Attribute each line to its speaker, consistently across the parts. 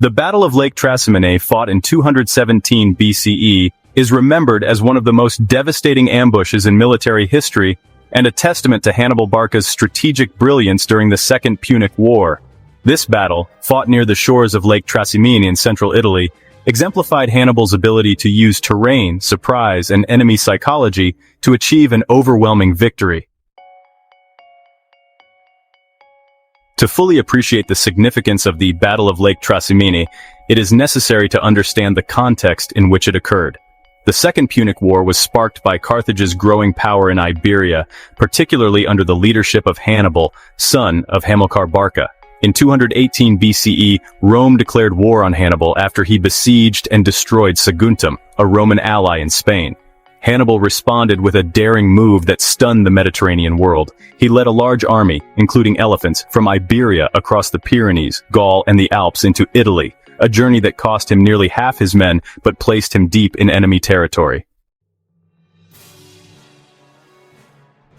Speaker 1: The Battle of Lake Trasimene, fought in 217 BCE, is remembered as one of the most devastating ambushes in military history and a testament to Hannibal Barca's strategic brilliance during the Second Punic War. This battle, fought near the shores of Lake Trasimene in central Italy, exemplified Hannibal's ability to use terrain, surprise, and enemy psychology to achieve an overwhelming victory. To fully appreciate the significance of the Battle of Lake Trasimene, it is necessary to understand the context in which it occurred. The Second Punic War was sparked by Carthage's growing power in Iberia, particularly under the leadership of Hannibal, son of Hamilcar Barca. In 218 BCE, Rome declared war on Hannibal after he besieged and destroyed Saguntum, a Roman ally in Spain. Hannibal responded with a daring move that stunned the Mediterranean world. He led a large army, including elephants, from Iberia across the Pyrenees, Gaul, and the Alps into Italy, a journey that cost him nearly half his men but placed him deep in enemy territory.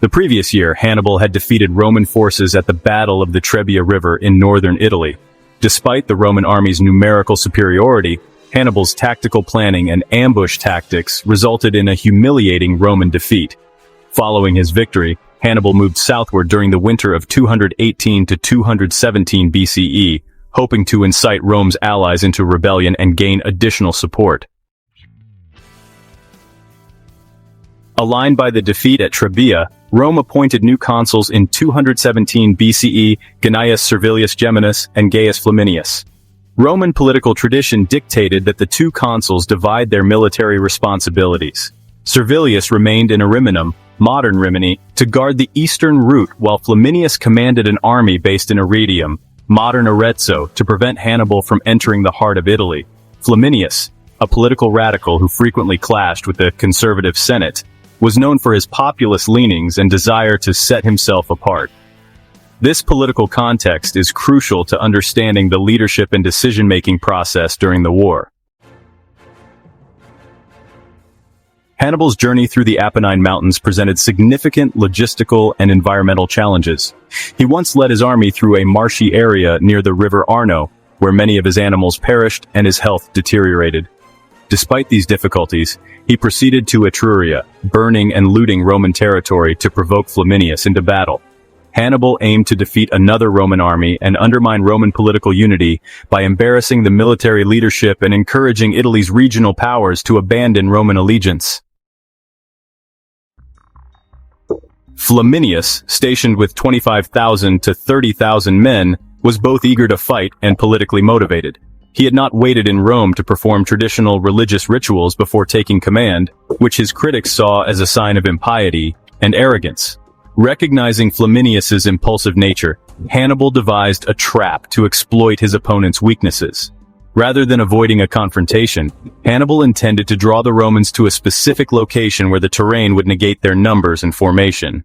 Speaker 1: The previous year, Hannibal had defeated Roman forces at the Battle of the Trebia River in northern Italy. Despite the Roman army's numerical superiority, Hannibal's tactical planning and ambush tactics resulted in a humiliating Roman defeat. Following his victory, Hannibal moved southward during the winter of 218 to 217 BCE, hoping to incite Rome's allies into rebellion and gain additional support. Aligned by the defeat at Trebia, Rome appointed new consuls in 217 BCE, Gnaeus Servilius Geminus and Gaius Flaminius. Roman political tradition dictated that the two consuls divide their military responsibilities. Servilius remained in Ariminum, modern Rimini, to guard the eastern route, while Flaminius commanded an army based in Arretium, modern Arezzo, to prevent Hannibal from entering the heart of Italy. Flaminius, a political radical who frequently clashed with the conservative Senate, was known for his populist leanings and desire to set himself apart. This political context is crucial to understanding the leadership and decision-making process during the war. Hannibal's journey through the Apennine Mountains presented significant logistical and environmental challenges. He once led his army through a marshy area near the river Arno, where many of his animals perished and his health deteriorated. Despite these difficulties, he proceeded to Etruria, burning and looting Roman territory to provoke Flaminius into battle. Hannibal aimed to defeat another Roman army and undermine Roman political unity by embarrassing the military leadership and encouraging Italy's regional powers to abandon Roman allegiance. Flaminius, stationed with 25,000 to 30,000 men, was both eager to fight and politically motivated. He had not waited in Rome to perform traditional religious rituals before taking command, which his critics saw as a sign of impiety and arrogance. Recognizing Flaminius's impulsive nature, Hannibal devised a trap to exploit his opponent's weaknesses. Rather than avoiding a confrontation, Hannibal intended to draw the Romans to a specific location where the terrain would negate their numbers and formation.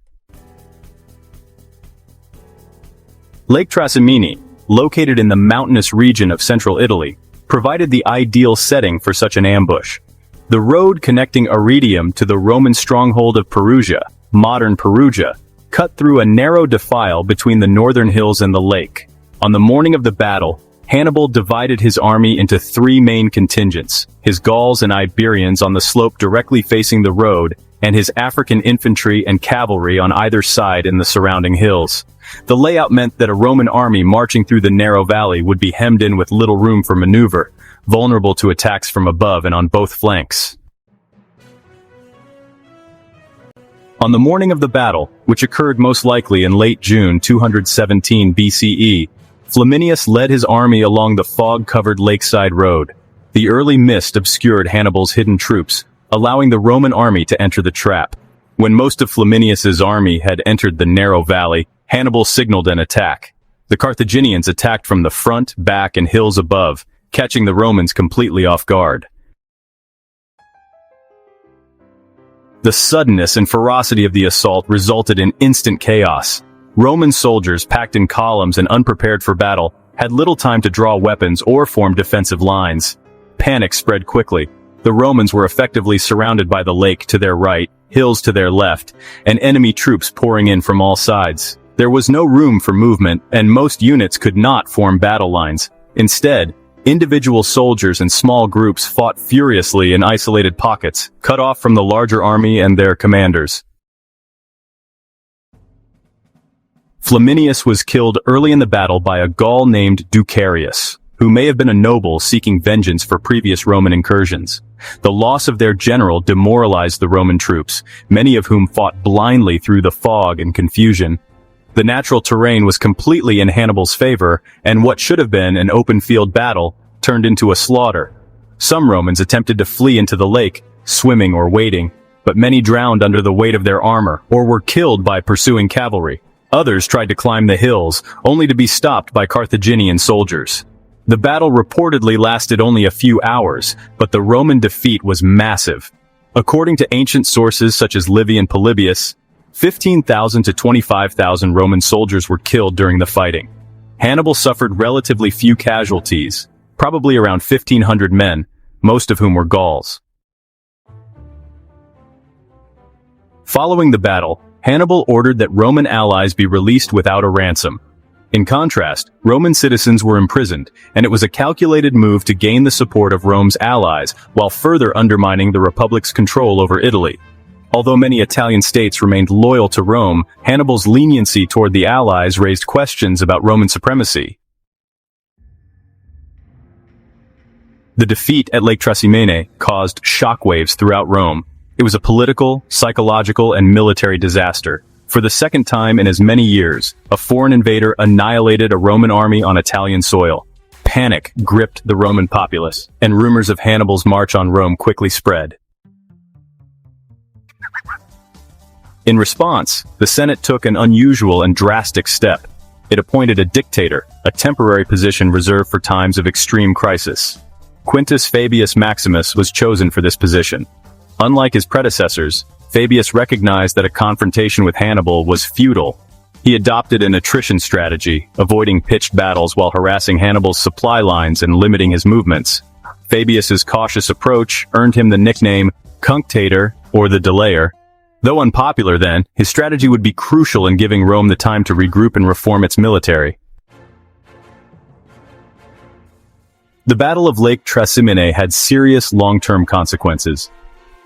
Speaker 1: Lake Trasimene, located in the mountainous region of central Italy, provided the ideal setting for such an ambush. The road connecting Arretium to the Roman stronghold of Perugia, modern Perugia, cut through a narrow defile between the northern hills and the lake. On the morning of the battle, Hannibal divided his army into three main contingents, his Gauls and Iberians on the slope directly facing the road, and his African infantry and cavalry on either side in the surrounding hills. The layout meant that a Roman army marching through the narrow valley would be hemmed in with little room for maneuver, vulnerable to attacks from above and on both flanks. On the morning of the battle, which occurred most likely in late June 217 BCE, Flaminius led his army along the fog-covered lakeside road. The early mist obscured Hannibal's hidden troops, allowing the Roman army to enter the trap. When most of Flaminius's army had entered the narrow valley, Hannibal signaled an attack. The Carthaginians attacked from the front, back, and hills above, catching the Romans completely off guard. The suddenness and ferocity of the assault resulted in instant chaos. Roman soldiers, packed in columns and unprepared for battle, had little time to draw weapons or form defensive lines. Panic spread quickly. The Romans were effectively surrounded by the lake to their right, hills to their left, and enemy troops pouring in from all sides. There was no room for movement, and most units could not form battle lines. Instead, Individual soldiers and small groups fought furiously in isolated pockets, cut off from the larger army and their commanders. Flaminius was killed early in the battle by a Gaul named Ducarius, who may have been a noble seeking vengeance for previous Roman incursions. The loss of their general demoralized the Roman troops, many of whom fought blindly through the fog and confusion. The natural terrain was completely in Hannibal's favor, and what should have been an open field battle turned into a slaughter. Some Romans attempted to flee into the lake, swimming or wading, but many drowned under the weight of their armor, or were killed by pursuing cavalry. Others tried to climb the hills, only to be stopped by Carthaginian soldiers. The battle reportedly lasted only a few hours, but the Roman defeat was massive. According to ancient sources such as Livy and Polybius, 15,000 to 25,000 Roman soldiers were killed during the fighting. Hannibal suffered relatively few casualties, probably around 1,500 men, most of whom were Gauls. Following the battle, Hannibal ordered that Roman allies be released without a ransom. In contrast, Roman citizens were imprisoned, and it was a calculated move to gain the support of Rome's allies while further undermining the Republic's control over Italy. Although many Italian states remained loyal to Rome, Hannibal's leniency toward the allies raised questions about Roman supremacy. The defeat at Lake Trasimene caused shockwaves throughout Rome. It was a political, psychological, and military disaster. For the second time in as many years, a foreign invader annihilated a Roman army on Italian soil. Panic gripped the Roman populace, and rumors of Hannibal's march on Rome quickly spread. In response, the Senate took an unusual and drastic step. It appointed a dictator, a temporary position reserved for times of extreme crisis. Quintus Fabius Maximus was chosen for this position. Unlike his predecessors, Fabius recognized that a confrontation with Hannibal was futile. He adopted an attrition strategy, avoiding pitched battles while harassing Hannibal's supply lines and limiting his movements. Fabius's cautious approach earned him the nickname Cunctator, or the Delayer. Though unpopular then, his strategy would be crucial in giving Rome the time to regroup and reform its military. The Battle of Lake Trasimene had serious long-term consequences.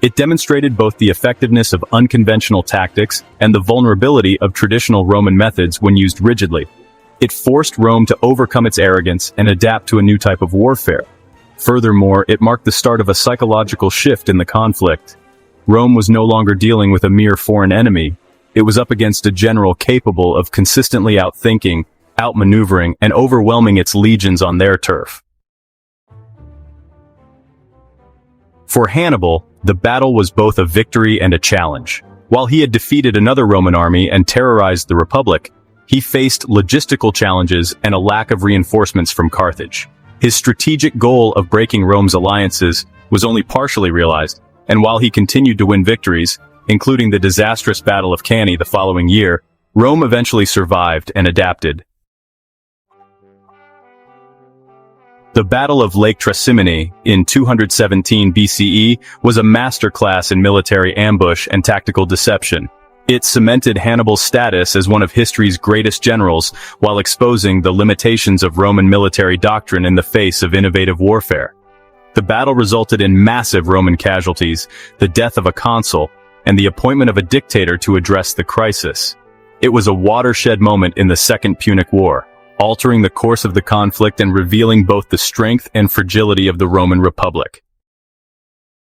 Speaker 1: It demonstrated both the effectiveness of unconventional tactics and the vulnerability of traditional Roman methods when used rigidly. It forced Rome to overcome its arrogance and adapt to a new type of warfare. Furthermore, it marked the start of a psychological shift in the conflict. Rome was no longer dealing with a mere foreign enemy. It was up against a general capable of consistently outthinking, outmaneuvering, and overwhelming its legions on their turf. For Hannibal, the battle was both a victory and a challenge. While he had defeated another Roman army and terrorized the Republic, he faced logistical challenges and a lack of reinforcements from Carthage. His strategic goal of breaking Rome's alliances was only partially realized, and while he continued to win victories, including the disastrous Battle of Cannae the following year, Rome eventually survived and adapted. The Battle of Lake Trasimene in 217 BCE was a masterclass in military ambush and tactical deception. It cemented Hannibal's status as one of history's greatest generals while exposing the limitations of Roman military doctrine in the face of innovative warfare. The battle resulted in massive Roman casualties, the death of a consul, and the appointment of a dictator to address the crisis. It was a watershed moment in the Second Punic War, altering the course of the conflict and revealing both the strength and fragility of the Roman Republic.